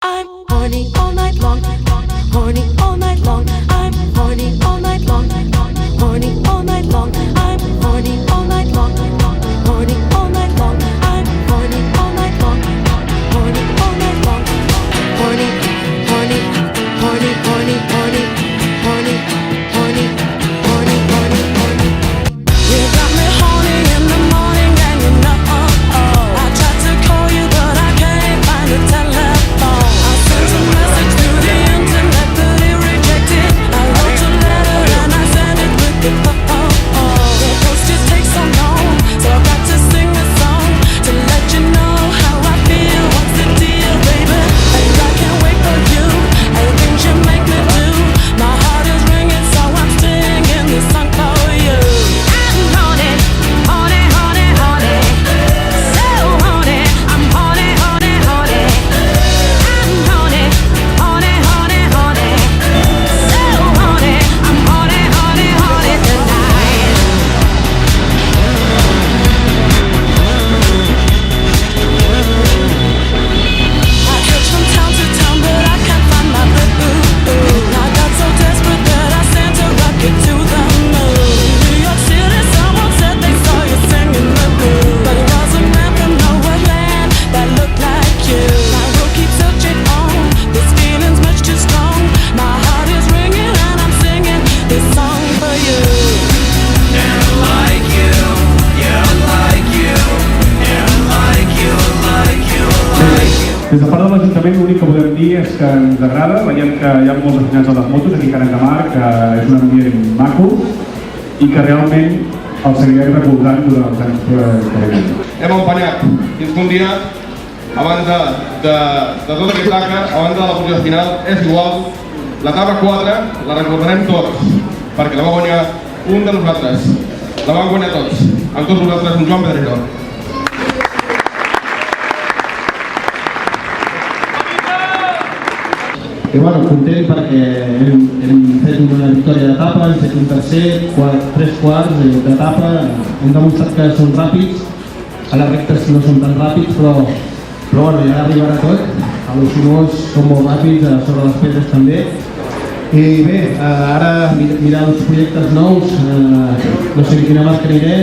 I'm horny all night long, horny all night long. I'm horny all night long, horny all night long. I'm horny all night long, horny all night long. I'm horny all night long, horny all night long. Horny, horny, horny, horny, horny, horny, horny, horny, horny, horny. You got me horny in the morning and you know. I tried to call you but I can't find the telephone. I sent a message through the internet but it rejected. I wrote a letter and I sent it with the The post just takes so long, so I've got to sing a song to let you know how I feel. What's the deal, baby? And I can't wait for you and things you make me do. My heart is ringing, so I'm singing this song for you. I'm horny, horny, horny, horny, so horny. I'm horny, horny, horny. I'm horny, horny, horny, horny, so horny. I'm horny, horny, horny tonight. I search from town to town, but I can't find my boo. I got so desperate that I sent a rocket to the moon. New York City, someone said they saw you singing the blues, but it was a man from nowhere land that looked like you. My road keeps searching on, this feeling's much too strong. My heart is ringing and I'm singing this song for you. And I like you, yeah, I like you, and I like you, I like you, I like you. Des de part de l'Ajuntament l'únic que podem dir és que ens agrada, veiem que hi ha molts aficionats a les motos aquí a Canet de Mar, que és un ambient maco i que realment el seguirem recolzant durant els anys que venen. Hem empenyat fins que un dia, abans de tot aquest acte, abans de la posició final, és igual, l'etapa 4 la recordarem tots, perquè la va guanyar un de nosaltres, la van guanyar tots, amb tots nosaltres, un Joan Pedrero. I bueno, content perquè hem fet una victòria d'etapa, hem fet un tercer, 3 quarts d'etapa, hem demostrat que són ràpids, a les rectes no són tan ràpids, però bueno, ja arribarà tot, a los sinuós són molt ràpids, sobre les pedres també. I bé, ara mirar els projectes nous, no sé quina marca aniré,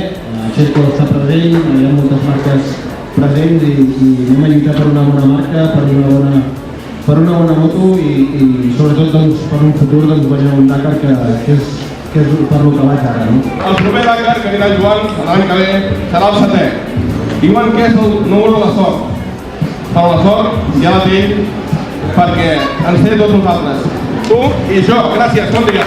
Xesco està present, hi ha moltes marques presents i anem a lluitar per una bona marca, per una bona moto i sobretot doncs, per un futur doncs, guanyar un Dakar que és per lo que vaig ara. No? El proper Dakar que anirà Joan l'any que ve serà el 7è. Diuen que és el número de la sort, però la sort ja la tinc perquè ens té tots nosaltres. Tu i jo. Gràcies, bon dia.